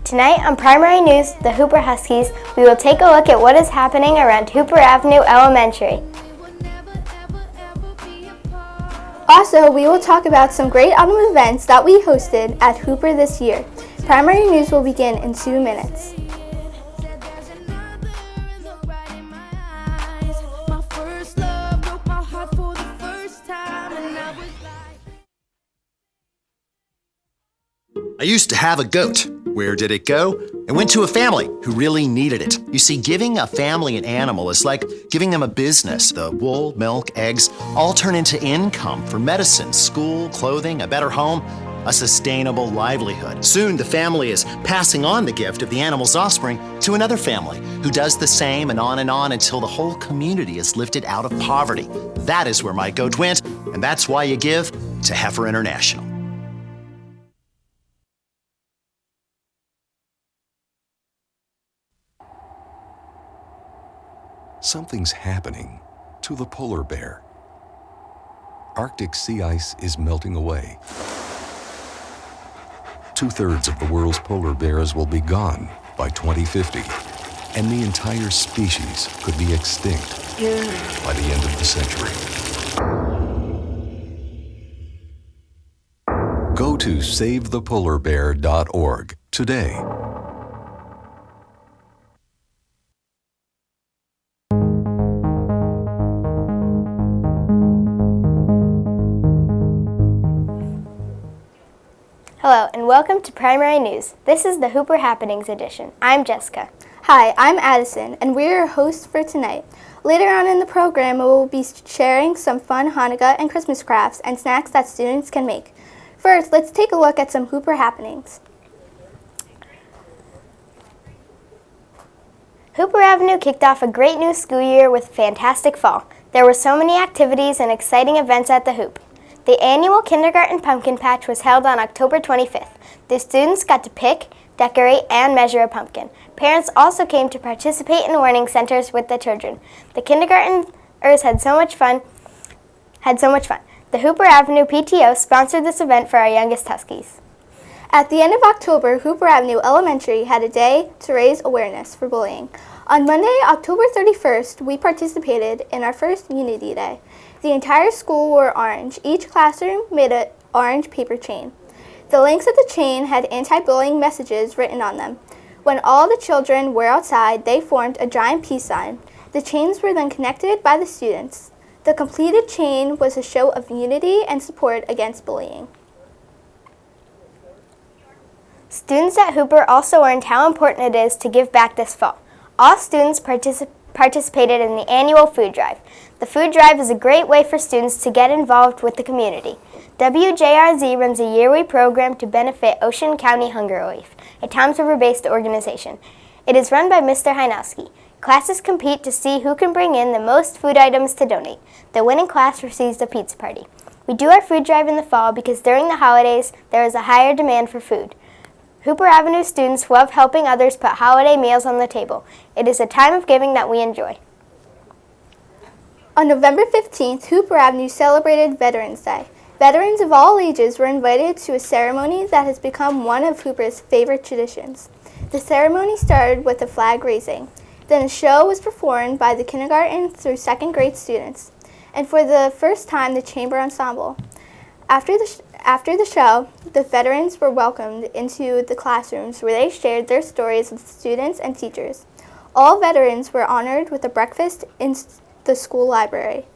Tonight on Primary News, the Hooper Huskies, we will take a look at what is happening around Hooper Avenue Elementary. Also, we will talk about some great autumn events that we hosted at Hooper this year. Primary News will begin in 2 minutes. I used to have a goat. Where did it go? It went to a family who really needed it. You see, giving a family an animal is like giving them a business. The wool, milk, eggs all turn into income for medicine, school, clothing, a better home, a sustainable livelihood. Soon, the family is passing on the gift of the animal's offspring to another family who does the same and on until the whole community is lifted out of poverty. That is where my goat went, and that's why you give to Heifer International. Something's happening to the polar bear. Arctic sea ice is melting away. 2/3 of the world's polar bears will be gone by 2050, and the entire species could be extinct by the end of the century. Go to SaveThePolarBear.org today. Hello and welcome to Primary News. This is the Hooper Happenings edition. I'm Jessica. Hi, I'm Addison, and we're your hosts for tonight. Later on in the program, we will be sharing some fun Hanukkah and Christmas crafts and snacks that students can make. First, let's take a look at some Hooper happenings. Hooper Avenue kicked off a great new school year with a fantastic fall. There were so many activities and exciting events at the Hoop. The annual Kindergarten Pumpkin Patch was held on October 25th. The students got to pick, decorate, and measure a pumpkin. Parents also came to participate in learning centers with the children. The kindergartners had so much fun. The Hooper Avenue PTO sponsored this event for our youngest Huskies. At the end of October, Hooper Avenue Elementary had a day to raise awareness for bullying. On Monday, October 31st, we participated in our first Unity Day. The entire school wore orange. Each classroom made an orange paper chain. The links of the chain had anti-bullying messages written on them. When all the children were outside, they formed a giant peace sign. The chains were then connected by the students. The completed chain was a show of unity and support against bullying. Students at Hooper also learned how important it is to give back this fall. All students participated in the annual food drive. The food drive is a great way for students to get involved with the community. WJRZ runs a yearly program to benefit Ocean County Hunger Relief, a Toms River-based organization. It is run by Mr. Heinowski. Classes compete to see who can bring in the most food items to donate. The winning class receives a pizza party. We do our food drive in the fall because during the holidays there is a higher demand for food. Hooper Avenue students love helping others put holiday meals on the table. It is a time of giving that we enjoy. On November 15th, Hooper Avenue celebrated Veterans Day. Veterans of all ages were invited to a ceremony that has become one of Hooper's favorite traditions. The ceremony started with a flag raising. Then a show was performed by the kindergarten through second grade students, and for the first time, the chamber ensemble. After the show, the veterans were welcomed into the classrooms where they shared their stories with students and teachers. All veterans were honored with a breakfast in the school library.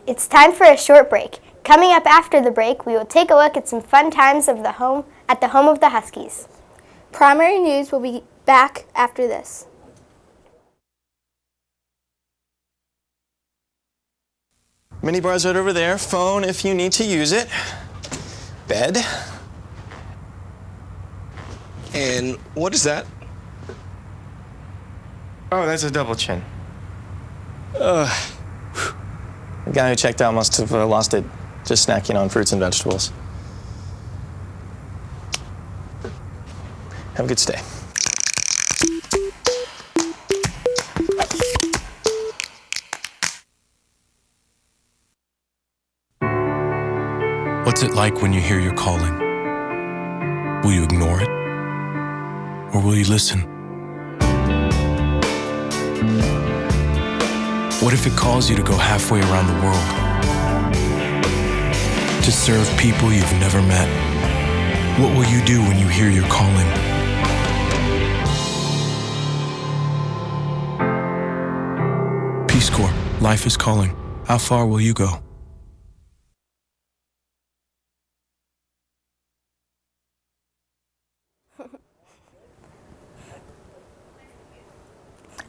It's time for a short break. Coming up after the break, we will take a look at some fun times at the home of the Huskies. Primary News will be back after this. Mini bar's right over there. Phone if you need to use it. Bed. And what is that? Oh, that's a double chin. The guy who checked out must have lost it just snacking on fruits and vegetables. Have a good stay. What's it like when you hear your calling? Will you ignore it or will you listen? What if it calls you to go halfway around the world? To serve people you've never met? What will you do when you hear your calling? Peace Corps, life is calling. How far will you go?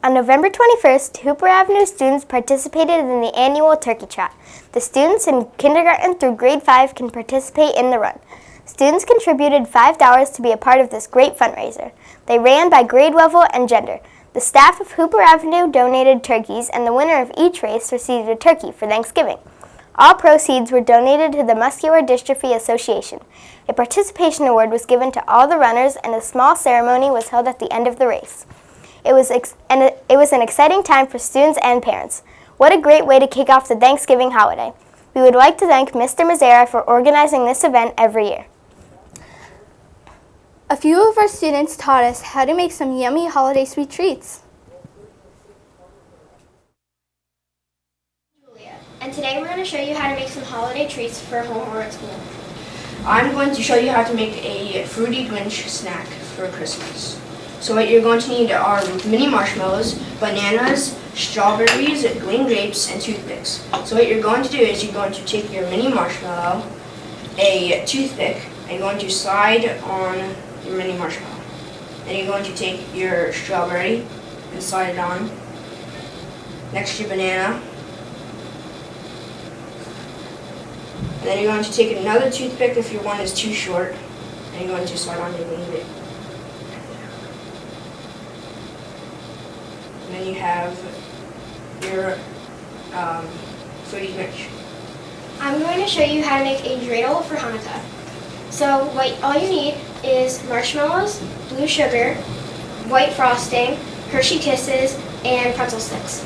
On November 21st, Hooper Avenue students participated in the annual Turkey Trot. The students in kindergarten through grade 5 can participate in the run. Students contributed $5 to be a part of this great fundraiser. They ran by grade level and gender. The staff of Hooper Avenue donated turkeys, and the winner of each race received a turkey for Thanksgiving. All proceeds were donated to the Muscular Dystrophy Association. A participation award was given to all the runners, and a small ceremony was held at the end of the race. It was an exciting time for students and parents. What a great way to kick off the Thanksgiving holiday. We would like to thank Mr. Mazzara for organizing this event every year. A few of our students taught us how to make some yummy holiday sweet treats. And today we're going to show you how to make some holiday treats for home or at school. I'm going to show you how to make a Fruity Grinch snack for Christmas. So what you're going to need are mini marshmallows, bananas, strawberries, green grapes, and toothpicks. So what you're going to do is you're going to take your mini marshmallow, a toothpick, and you're going to slide on your mini marshmallow. Then you're going to take your strawberry and slide it on next to your banana. And then you're going to take another toothpick if your one is too short, and you're going to slide on your green grape. And then you have your Fruity Grinch. I'm going to show you how to make a dreidel for Hanukkah. So all you need is marshmallows, blue sugar, white frosting, Hershey Kisses, and pretzel sticks.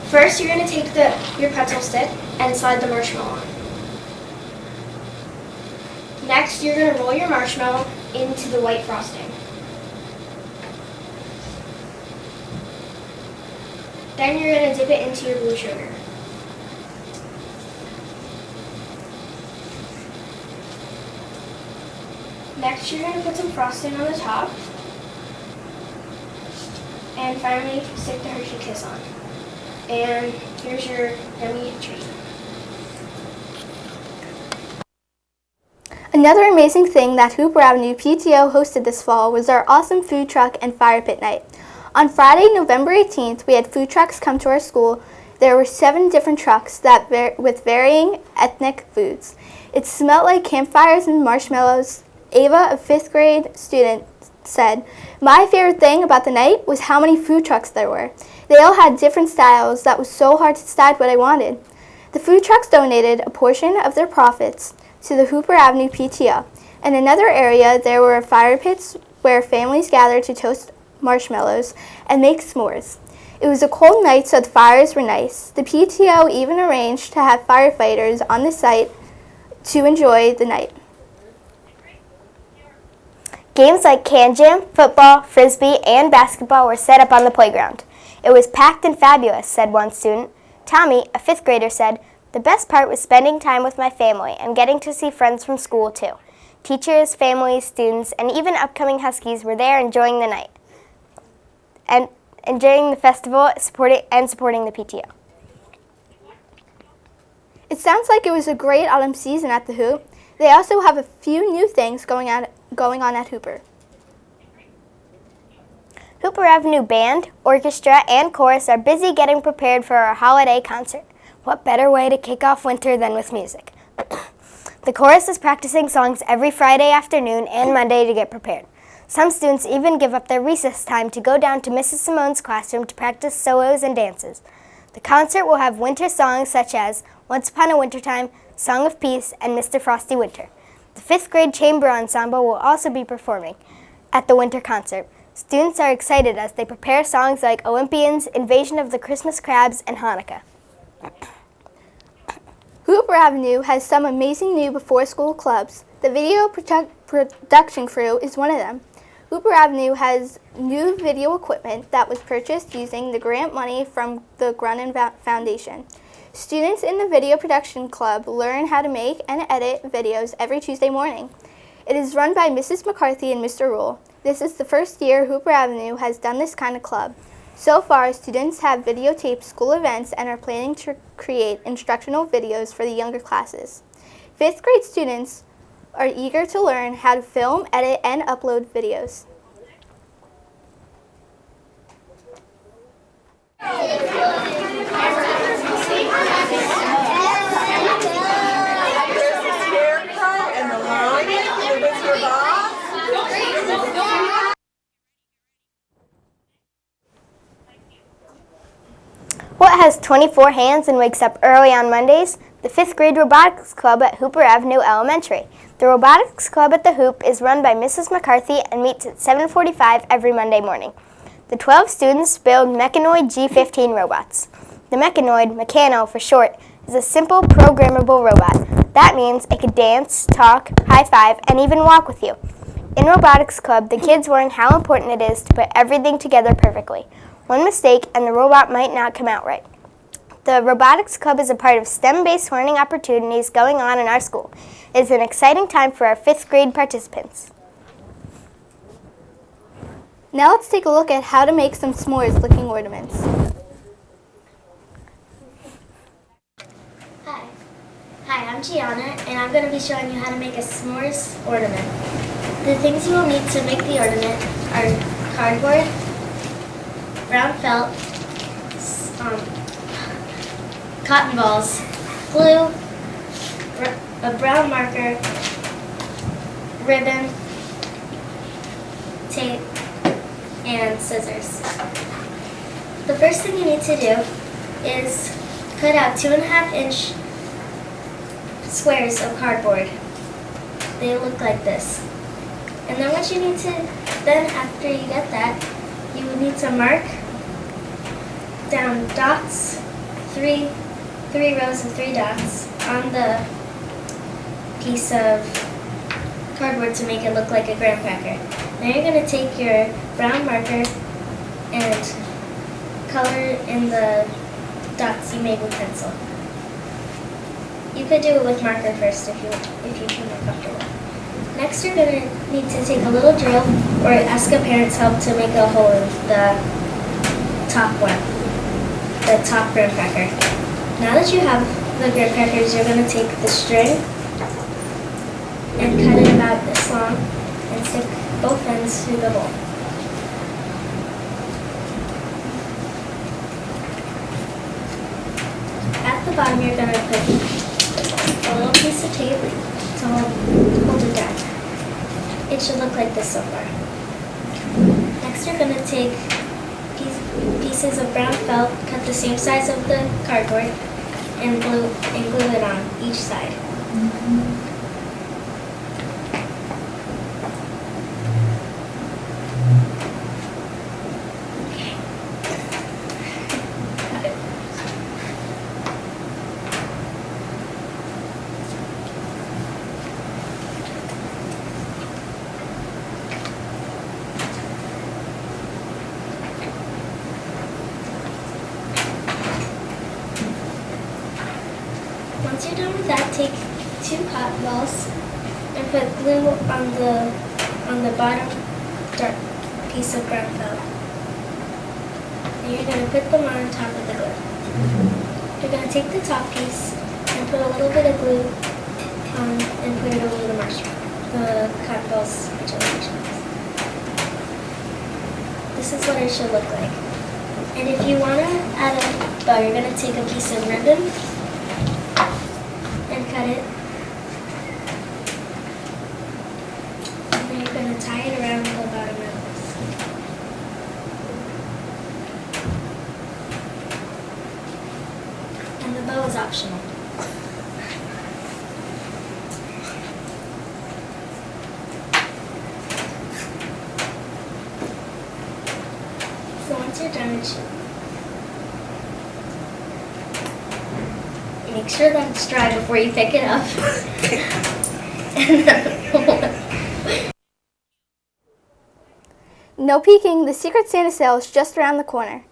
First, you're going to take your pretzel stick and slide the marshmallow on. Next, you're going to roll your marshmallow into the white frosting. Then you're going to dip it into your blue sugar. Next, you're going to put some frosting on the top. And finally, stick the Hershey Kiss on. And here's your yummy treat. Another amazing thing that Hooper Avenue PTO hosted this fall was our awesome food truck and fire pit night. On Friday, November 18th, we had food trucks come to our school. There were 7 different trucks with varying ethnic foods. It smelled like campfires and marshmallows. Ava, a 5th grade student, said, "My favorite thing about the night was how many food trucks there were. They all had different styles that was so hard to decide what I wanted." The food trucks donated a portion of their profits to the Hooper Avenue PTO. In another area, there were fire pits where families gathered to toast marshmallows and make s'mores. It was a cold night, so the fires were nice. The PTO even arranged to have firefighters on the site to enjoy the night. Games like can jam, football, frisbee, and basketball were set up on the playground. It was packed and fabulous, said one student. Tommy, a 5th grader, said, "The best part was spending time with my family and getting to see friends from school, too. Teachers, families, students, and even upcoming Huskies were there enjoying the night and enjoying the festival supporting the PTO." It sounds like it was a great autumn season at the Hoop. They also have a few new things going on at Hooper. Hooper Avenue Band, Orchestra, and Chorus are busy getting prepared for our holiday concert. What better way to kick off winter than with music? The chorus is practicing songs every Friday afternoon and Monday to get prepared. Some students even give up their recess time to go down to Mrs. Simone's classroom to practice solos and dances. The concert will have winter songs such as Once Upon a Wintertime, Song of Peace, and Mr. Frosty Winter. The 5th grade chamber ensemble will also be performing at the winter concert. Students are excited as they prepare songs like Olympians, Invasion of the Christmas Crabs, and Hanukkah. Hooper Avenue has some amazing new before-school clubs. The video production crew is one of them. Hooper Avenue has new video equipment that was purchased using the grant money from the Grunin Foundation. Students in the Video Production Club learn how to make and edit videos every Tuesday morning. It is run by Mrs. McCarthy and Mr. Rule. This is the first year Hooper Avenue has done this kind of club. So far, students have videotaped school events and are planning to create instructional videos for the younger classes. 5th grade students are eager to learn how to film, edit, and upload videos. What has 24 hands and wakes up early on Mondays? The 5th grade robotics club at Hooper Avenue Elementary. The robotics club at the Hoop is run by Mrs. McCarthy and meets at 7:45 every Monday morning. The 12 students build Mechanoid G15 robots. The Mechanoid, Mechano for short, is a simple programmable robot. That means it could dance, talk, high five, and even walk with you. In robotics club, the kids learn how important it is to put everything together perfectly. One mistake and the robot might not come out right. The Robotics Club is a part of STEM-based learning opportunities going on in our school. It is an exciting time for our 5th grade participants. Now let's take a look at how to make some s'mores-looking ornaments. Hi, I'm Gianna, and I'm going to be showing you how to make a s'mores ornament. The things you will need to make the ornament are cardboard, brown felt, cotton balls, glue, a brown marker, ribbon, tape, and scissors. The first thing you need to do is cut out 2.5-inch squares of cardboard. They look like this. And then what you need to, after you get that, you would need to mark down dots, three rows of 3 dots on the piece of cardboard to make it look like a graham cracker. Now you're going to take your brown marker and color in the dots you made with pencil. You could do it with marker first if you feel more comfortable. Next you're going to need to take a little drill or ask a parent's help to make a hole in the top graham cracker. Now that you have the graham crackers, you're going to take the string and cut it about this long and stick both ends through the hole. At the bottom you're going to put a little piece of tape to hold it down. It should look like this so far. Next you're going to take pieces of brown felt, cut the same size of the cardboard, and glue it on each side. Once you're done with that, take 2 cotton balls and put glue on the bottom dark piece of brown felt. And you're going to put them on top of the glue. You're going to take the top piece and put a little bit of glue on and put it over the cotton balls, which are marshmallows. This is what it should look like. And if you want to add a bow, you're going to take a piece of ribbon and cut it. And then you're going to tie it around the bottom of this. And the bow is optional. So once you're done, make sure that it's dry before you pick it up. No peeking, the Secret Santa sale is just around the corner.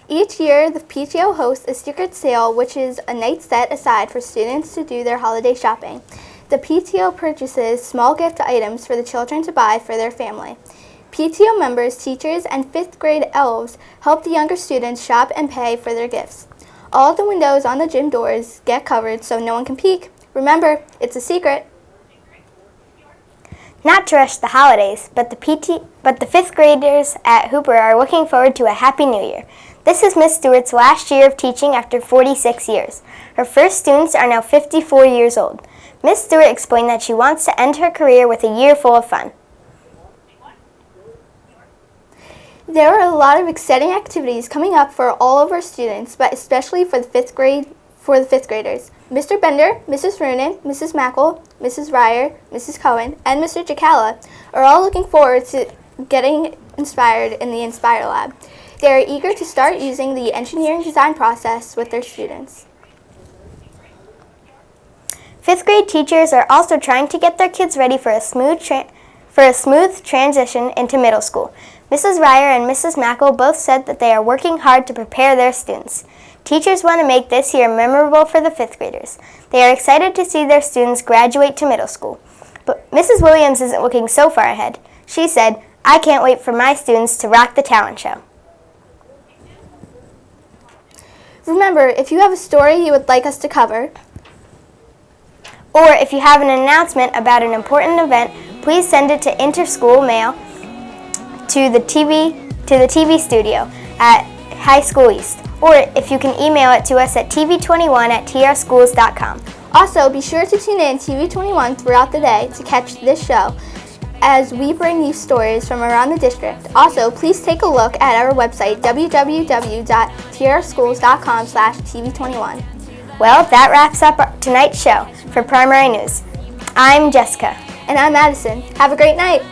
Each year, the PTO hosts a secret sale, which is a night set aside for students to do their holiday shopping. The PTO purchases small gift items for the children to buy for their family. PTO members, teachers, and 5th grade elves help the younger students shop and pay for their gifts. All the windows on the gym doors get covered so no one can peek. Remember, it's a secret. Not to rush the holidays, but the 5th graders at Hooper are looking forward to a Happy New Year. This is Miss Stewart's last year of teaching after 46 years. Her first students are now 54 years old. Miss Stewart explained that she wants to end her career with a year full of fun. There are a lot of exciting activities coming up for all of our students, but especially for the 5th graders. Mr. Bender, Mrs. Roonan, Mrs. Mackle, Mrs. Ryer, Mrs. Cohen, and Mr. Jacala are all looking forward to getting inspired in the Inspire Lab. They are eager to start using the engineering design process with their students. 5th grade teachers are also trying to get their kids ready for a smooth transition into middle school. Mrs. Ryer and Mrs. Mackle both said that they are working hard to prepare their students. Teachers want to make this year memorable for the 5th graders. They are excited to see their students graduate to middle school. But Mrs. Williams isn't looking so far ahead. She said, "I can't wait for my students to rock the talent show." Remember, if you have a story you would like us to cover, or if you have an announcement about an important event, please send it to Interschool Mail to the TV studio at High School East. Or if you can email it to us at tv21@trschools.com. Also, be sure to tune in TV21 throughout the day to catch this show as we bring you stories from around the district. Also, please take a look at our website, www.trschools.com/TV21. Well, that wraps up tonight's show. For Primary News, I'm Jessica. And I'm Madison. Have a great night.